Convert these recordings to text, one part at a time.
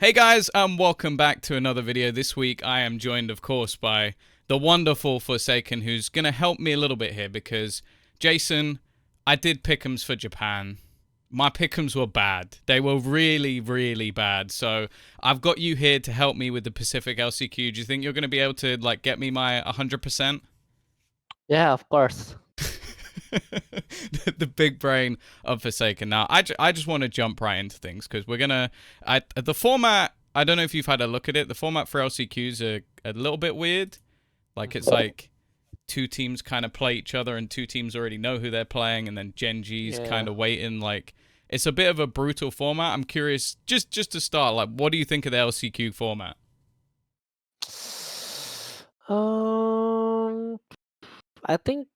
Hey guys, welcome back to another video. This week I am joined, of course, by the wonderful f0rsaken, who's going to help me a little bit here because, Jason, I did pickems for Japan. My pickems were bad. They were really, really bad. So I've got you here to help me with the Pacific LCQ. Do you think you're going to be able to get me my 100%? Yeah, of course. The big brain of f0rsaken. Now, I just want to jump right into things because we're going to... The format, I don't know if you've had a look at it. The format for LCQs are a little bit weird. It's like two teams kind of play each other and two teams already know who they're playing, and then Gen G's kind of waiting. It's a bit of a brutal format. I'm curious, just to start, what do you think of the LCQ format? Um, I think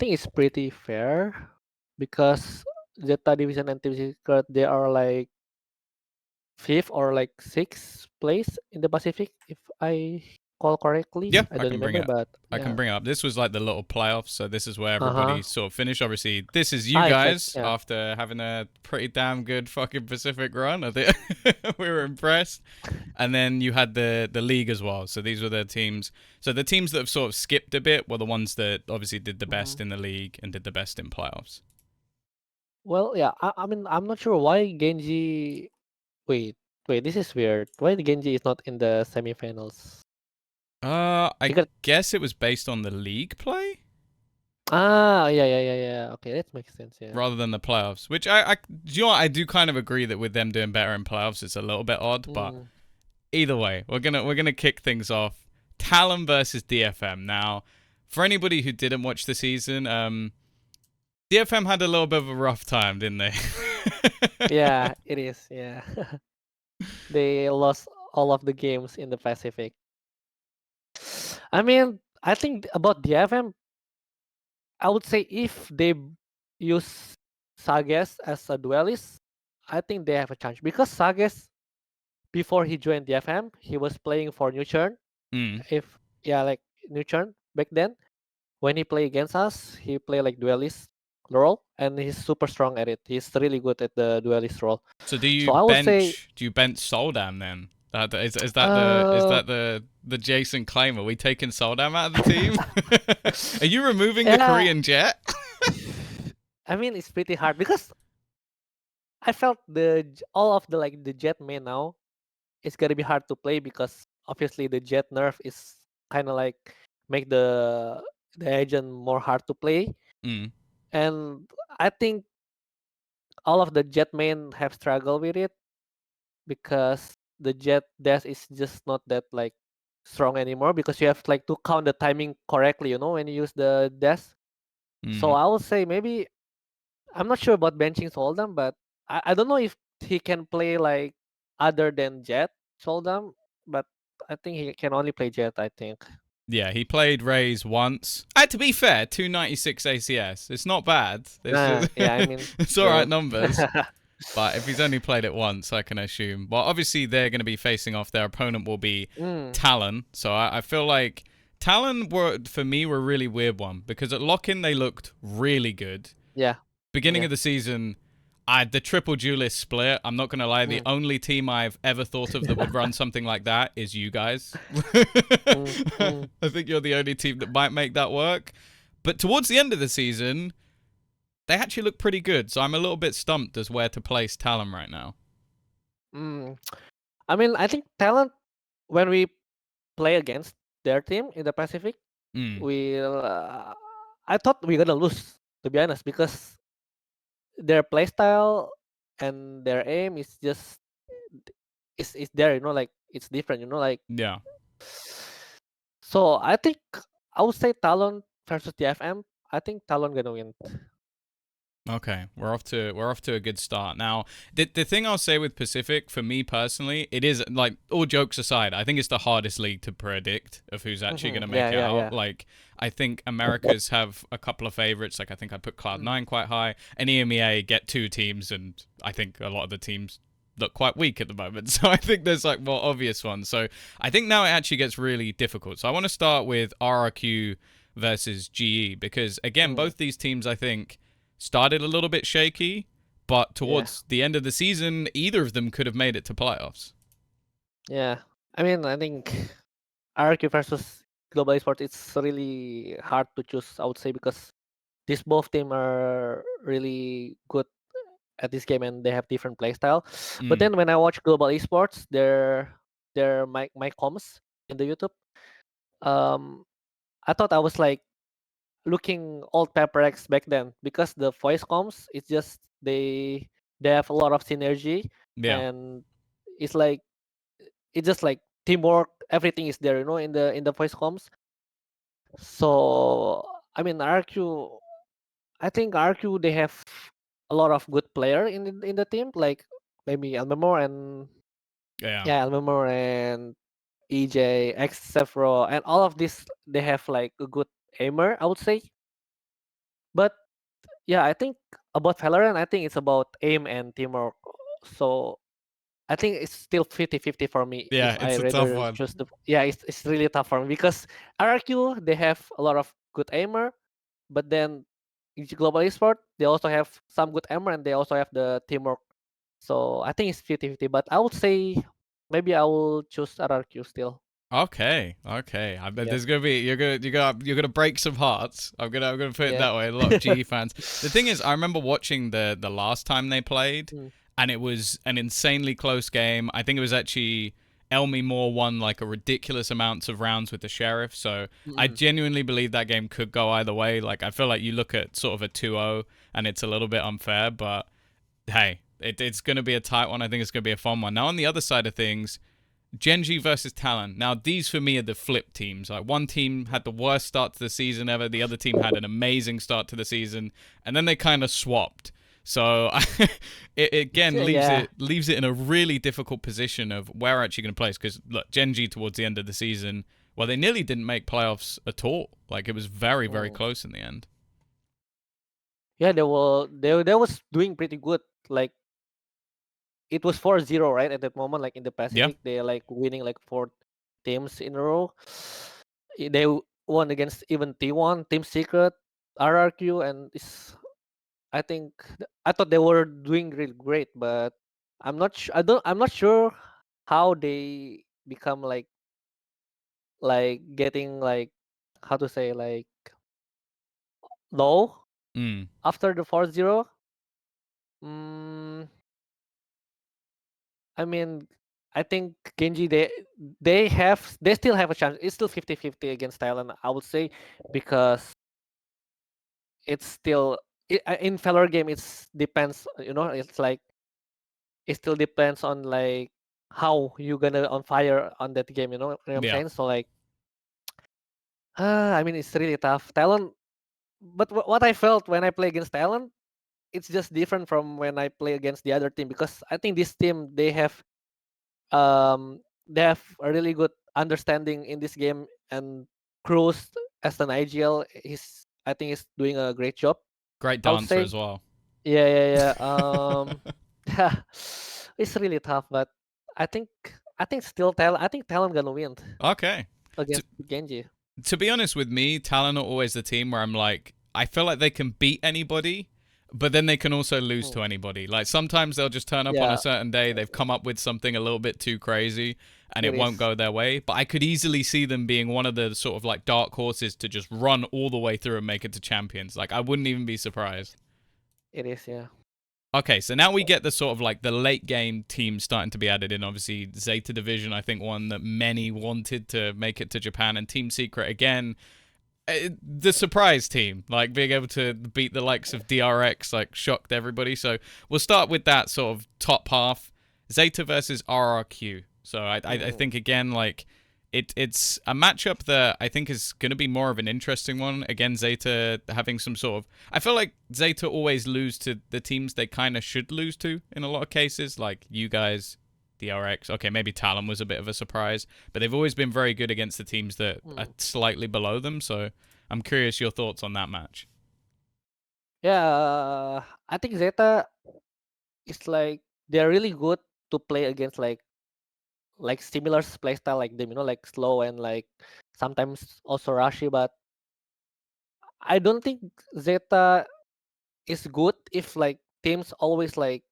it's pretty fair because Zeta Division and Team Secret, they are like fifth or like sixth place in the Pacific, if I call correctly. Yeah, I I don't can bring remember, it. but I can yeah. bring it up. This was like the little playoffs, so this is where Uh-huh. everybody sort of finished. Obviously, this is you It's like, guys yeah. after having a pretty damn good fucking Pacific run. I think we were impressed. And then you had the league as well. So these were the teams. So the teams that have sort of skipped a bit were the ones that obviously did the best in the league and did the best in playoffs. Well, yeah, I mean, I'm not sure why Genji. Wait, this is weird. Why the Genji is not in the semifinals? I Because guess it was based on the league play yeah. Okay, that makes sense. Yeah. rather than the playoffs, which you know what? I do kind of agree that with them doing better in playoffs, it's a little bit odd, but Mm. either way, we're gonna kick things off. Talon versus DFM. Now, for anybody who didn't watch the season, DFM had a little bit of a rough time, didn't they? Yeah, it is. Yeah. They lost all of the games in the Pacific. I mean, I think about DFM, I would say if they use Sages as a duelist, I think they have a chance because Sages before he joined DFM, he was playing for New Churn. Mm. If yeah, like New Churn back then, when he play against us, he play like duelist role, and he's super strong at it. He's really good at the duelist role. So do So you I would say, bench Soldam then? Is that uh, the Jason claim? Are we taking Soldam out of the team? Are you removing the yeah. Korean jet? I mean, it's pretty hard because I felt all of the like the jet main now it's gonna be hard to play because obviously the jet nerf is kind of like make the agent more hard to play, Mm. and I think all of the jet main have struggled with it because the jet dash is just not that like strong anymore because you have like to count the timing correctly, when you use the dash. So Mm. I would say maybe I'm not sure about benching Soldam, but I don't know if he can play like other than Jet Soldam, but I think he can only play Jet, I think. Yeah, he played Raze once. To be fair, 296 ACS. It's not bad. It's just Yeah, I mean, it's all right true. numbers. But if he's only played it once, I can assume. Well, obviously they're going to be facing off. Their opponent will be Mm, Talon. So I feel like Talon for me were a really weird one because at lock-in they looked really good. yeah, Beginning yeah. of the season, the triple duelist split. I'm not gonna lie, the Mm, only team I've ever thought of that would run something like that is you guys. mm. I think you're the only team that might make that work. But towards the end of the season, they actually look pretty good. So I'm a little bit stumped as where to place Talon right now. Mm. I mean, I think talent when we play against their team in the Pacific, Mm. we I thought we're gonna lose to be honest because their playstyle and their aim is just is there, like it's different, like Yeah. so I think I would say Talon versus the FM. I think Talon gonna win. Okay, we're off to a good start. Now, the thing I'll say with Pacific, for me personally, it is like all jokes aside, I think it's the hardest league to predict of who's actually going to make Yeah, it yeah, out. yeah. I think Americas have a couple of favorites. I think I put Mm. Cloud9 quite high, and EMEA get two teams, and I think a lot of the teams look quite weak at the moment. So I think there's more obvious ones. So I think now it actually gets really difficult. So I want to start with RRQ versus GE because again, Mm. both these teams I think started a little bit shaky, but Yeah. towards the end of the season, either of them could have made it to playoffs. Yeah. I mean, I think RQ versus Global Esports, it's really hard to choose, I would say, because these both team are really good at this game and they have different playstyle. But Mm. then when I watch Global Esports, their my comms in the YouTube, um, I thought I was like looking old paperrex back then because the voice comms, it's just they have a lot of synergy Yeah. and it's like it's just like teamwork, everything is there, in the voice comms. So I mean, RQ, I think RQ, they have a lot of good player in the team, like maybe Elmemor and Yeah. yeah, Elmemor and EJ, X Severo, and all of this, they have like a good aimer, I would say. But yeah, I think about Valorant, I think it's about aim and teamwork. So I think it's still 50-50 for me Yeah, if it's I a tough rather one. choose the yeah, it's really tough for me because RRQ, they have a lot of good aimer, but then in Global Esport they also have some good aimer and they also have the teamwork. So I think it's 50-50, but I would say maybe I will choose RRQ still. Okay, okay. I bet Yep. there's gonna be you're gonna break some hearts. I'm gonna put it Yeah. that way. A lot of GE fans. The thing is, I remember watching the last time they played, Mm, and it was an insanely close game. I think it was actually Elmi Moore won like a ridiculous amounts of rounds with the sheriff. So I mm, genuinely believe that game could go either way. Like I feel like you look at sort of a 2-0 and it's a little bit unfair, but hey, it's gonna be a tight one. I think it's gonna be a fun one. Now on the other side of things. Genji versus Talon. Now, these for me are the flip teams. Like, one team had the worst start to the season ever, the other team had an amazing start to the season, and then they kind of swapped. So, it again yeah. leaves it in a really difficult position of where we're actually going to place. Because, look, Genji towards the end of the season, well, they nearly didn't make playoffs at all. Like, it was very, very Mm. close in the end. Yeah, they was doing pretty good. Like it was 4-0, right, at that moment, like in the Yeah, Pacific, they like winning like four teams in a row. They won against even T1, Team Secret, RRQ, and I think I thought they were doing really great, but I'm not sure how they become like getting like how to say like low mm, after the 4-0. Mm, I mean, I think Genji, they still have a chance. It's still 50-50 against Thailand, I would say, because it's still in Valor game. It's depends, It's like it still depends on like how you gonna on fire on that game. You know what I'm yeah. saying? So like, I mean, it's really tough. Thailand, but what I felt when I play against Thailand, it's just different from when I play against the other team because I think this team they have a really good understanding in this game, and Cruz as an IGL, I think he's doing a great job, Great I would dancer say. as well. Yeah. Yeah, it's really tough, but I think still Talon. I think Talon gonna win Okay. against Genji. To be honest with me, Talon are always the team where I'm like, I feel like they can beat anybody, but then they can also lose Mm, to anybody. Like sometimes they'll just turn up on a yeah, certain day, they've come up with something a little bit too crazy and it it won't is. go their way. But I could easily see them being one of the sort of like dark horses to just run all the way through and make it to champions. Like I wouldn't even be surprised. It is. Yeah. Okay, so now we get the sort of like the late game teams starting to be added in. Obviously, Zeta Division, I think one that many wanted to make it to Japan, and Team Secret again the surprise team, like being able to beat the likes of DRX, like shocked everybody. So we'll start with that sort of top half, Zeta versus RRQ. So I Mhm. think again like it's a matchup that I think is going to be more of an interesting one. Again, Zeta having some sort of I feel like Zeta always lose to the teams they kind of should lose to in a lot of cases, like you guys, DRX. Okay, maybe Talon was a bit of a surprise, but they've always been very good against the teams that are Mm. slightly below them. So I'm curious your thoughts on that match. Yeah, I think Zeta is like they're really good to play against like similar playstyle like them, like slow and like sometimes also rushy. But I don't think Zeta is good if like teams always like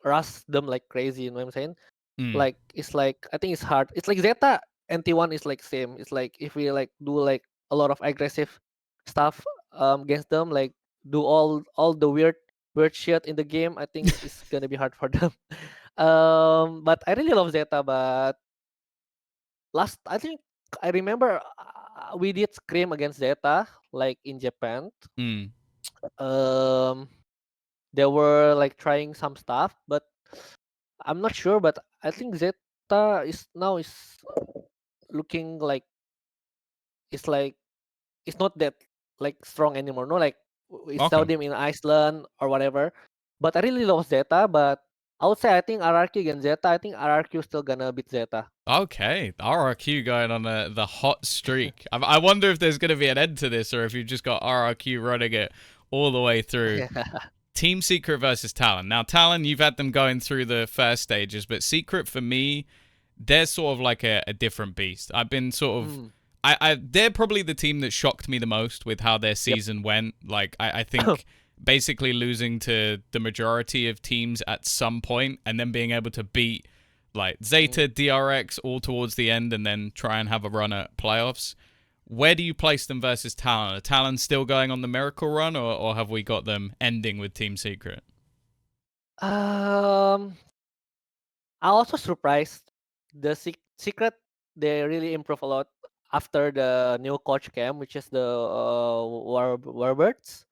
rush them like crazy. You know what I'm saying? Mm. Like it's like I think it's hard. It's like Zeta and T1 is like same. It's like if we like do like a lot of aggressive stuff against them, like do all the weird shit in the game, I think it's gonna be hard for them. But I really love Zeta. But last I think I remember we did scrim against Zeta like in Japan. Mm. Um, they were like trying some stuff, but I'm not sure. But I think Zeta is now is looking like it's like it's not that like strong anymore. No, like we saw Okay. them in Iceland or whatever. But I really love Zeta. But I would say I think RRQ against Zeta. I think RRQ still gonna beat Zeta. Okay, RRQ going on the hot streak. I wonder if there's going to be an end to this, or if you've just got RRQ running it all the way through. Yeah. Team Secret versus Talon. Now, Talon, you've had them going through the first stages, but Secret for me, they're sort of like a different beast. I've been sort of, Mm, they're probably the team that shocked me the most with how their yep. season went. Like, I think basically losing to the majority of teams at some point, and then being able to beat like Mm. Zeta, DRX all towards the end, and then try and have a run at playoffs. Where do you place them versus Talon? Are Talon still going on the miracle run, or have we got them ending with Team Secret? Um, I also surprised the secret. They really improve a lot after the new coach came, which is the Warbirds.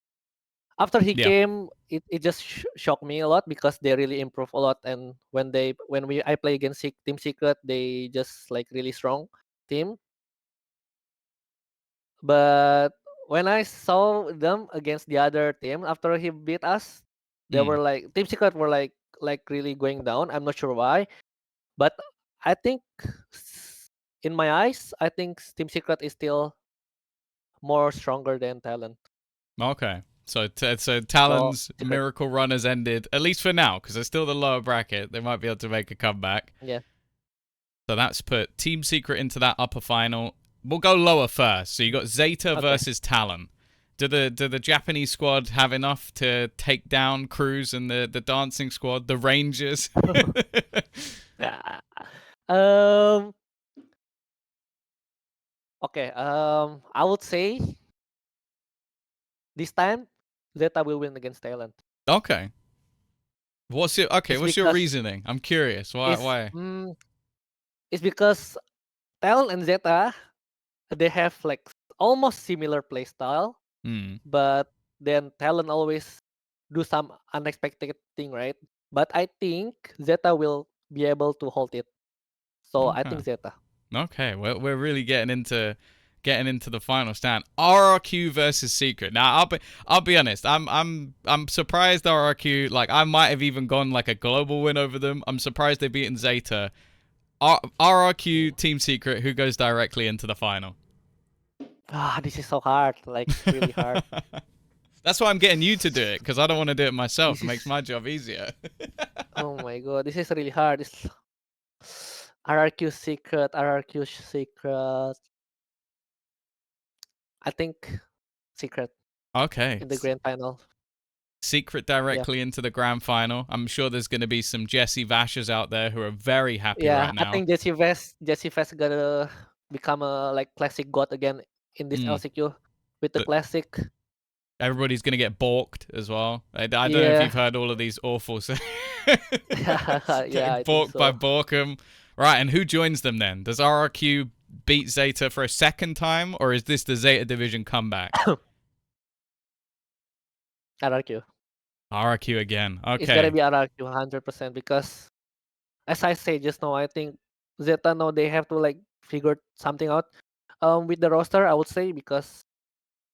After he Yeah. came, it just shocked me a lot because they really improve a lot. And when we I play against Team Secret, they just like really strong team. But when I saw them against the other team after he beat us, they Mm. were like Team Secret were like really going down. I'm not sure why, but I think in my eyes, I think Team Secret is still more stronger than Talent. Okay. So So Talon's Secret, miracle run has ended, at least for now, because they're still the lower bracket. They might be able to make a comeback. yeah, So that's put Team Secret into that upper final. We'll go lower first. So you got Zeta okay. versus Talon. Do the Japanese squad have enough to take down Cruz and the dancing squad, the Rangers? Yeah. um. Okay. I would say this time Zeta will win against Talent. Okay. It's What's your because reasoning? I'm curious. Why it's why? mm, it's because Talent and Zeta they have like almost similar play style, Hmm. but then Talent always do some unexpected thing, right? But I think Zeta will be able to hold it. So I Okay. think Zeta. Okay, we're really getting into the final stand. RRQ versus Secret. Now I'll be honest. I'm surprised RRQ. Like I might have even gone like a global win over them. I'm surprised they beaten Zeta. RRQ Mm. Team Secret. Who goes directly into the final? Ah, this is so hard. Like really hard. That's why I'm getting you to do it because I don't want to do it myself. This It makes is my job easier. oh my god. This is really hard. It's RRQ secret. RRQ secret. I think secret Okay. in the grand final. Secret Yeah. directly into the grand final. I'm sure there's going to be some Jesse Vashers out there who are very happy Yeah. right I now. think Jesse Vest gonna become a like classic god again in this Mm. LCQ with the classic. Everybody's going to get balked as well. I don't know if Yeah. you've heard all of these awful Yeah, getting I think balked by so. Borkham. Right, and who joins them then? Does RRQ beat Zeta for a second time, or is this the Zeta division comeback? RRQ. RRQ again. It's gonna Okay. be RRQ 100% because as I say just now, I think Zeta now they have to like figure something out with the roster, I would say, because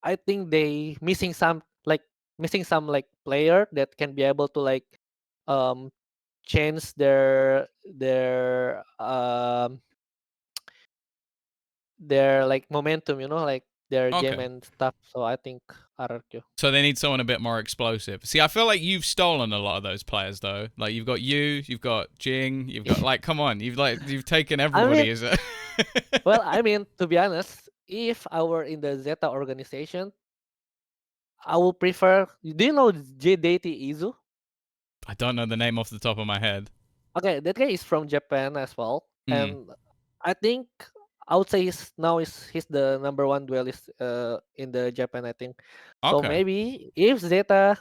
I think they missing some like player that can be able to like um change their like momentum, like their game Okay. and stuff. So I think RRQ. So they need someone a bit more explosive. See, I feel like you've stolen a lot of those players though. Like you've got Jing, you've got like come on, you've taken I mean, everybody, is it? I mean, to be honest, if I were in the Zeta organization, I would prefer. Do you know J Deity Izu? I don't know the name off the top of my head. Okay, that guy is from Japan as well, Hmm. and I think I would say he's the number one duelist in the Japan. I think so. Okay. Maybe if Zeta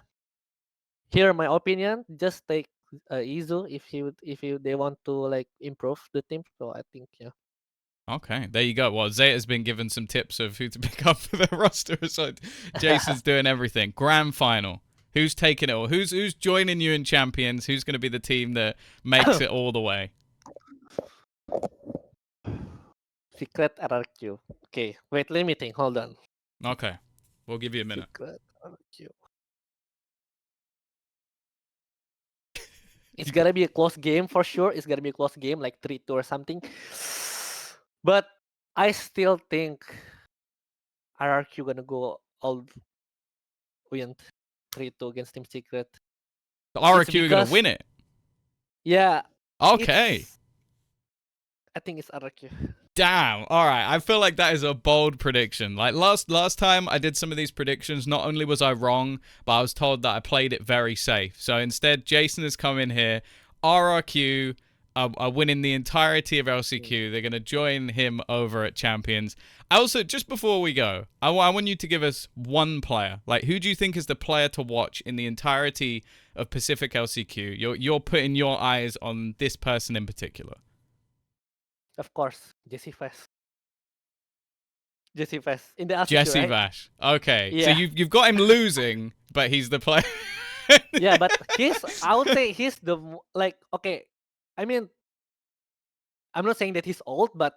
hear my opinion, just take Izu if you they want to like improve the team. So I think yeah. Okay, there you go. Well, Zeta's been given some tips of who to pick up for their roster. So Jason's doing everything. Grand final. Who's taking it all? Who's joining you in champions? Who's going to be the team that makes it all the way? Secret RRQ. Okay, wait, let me think. Hold on. Okay, we'll give you a minute. Secret RRQ. It's gonna be a close game for sure. It's gonna be a close game, like 3-2 or something. But I still think RRQ gonna go all win 3-2 against Team Secret. The It's RRQ are going to because win it. yeah, Okay. I think it's RRQ. Damn. All right. I feel like that is a bold prediction. Like last time I did some of these predictions, not only was I wrong, but I was told that I played it very safe. So instead, Jason has come in here. RRQ are winning the entirety of LCQ. They're going to join him over at Champions. Also, just before we go, I want you to give us one player. Like, who do you think is the player to watch in the entirety of Pacific LCQ? You're putting your eyes on this person in particular. Of course, Jesse Fest. Jesse Fest in the LCQ, Jesse right? Vash. Okay, so Yeah. you've got him losing, but he's the player. Yeah, but I would say he's the like okay. I mean, I'm not saying that he's old, but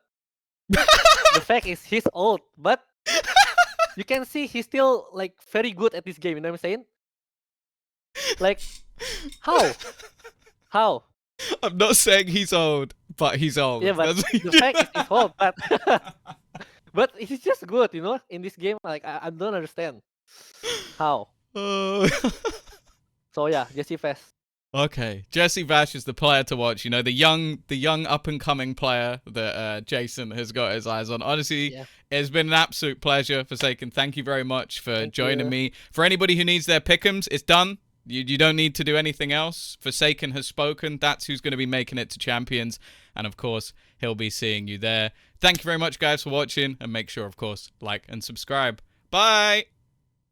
the fact is he's old, but you can see he's still like very good at this game. You know what I'm saying? Like how? How? I'm not saying he's old, but he's old. Yeah, but the fact is he's old, but but he's just good, you know, in this game. Like I don't understand how. Oh. So yeah, Jesse Fest. Okay, Jesse Vash is the player to watch. You know, the young up and coming player that Jason has got his eyes on. Honestly, Yeah. it's been an absolute pleasure, Forsaken. Thank you very much for Thank joining you. me. For anybody who needs their pick'ems, it's done. You don't need to do anything else. Forsaken has spoken. That's who's going to be making it to Champions. And of course, he'll be seeing you there. Thank you very much, guys, for watching. And make sure, of course, like and subscribe. Bye.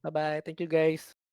Bye bye. Thank you guys.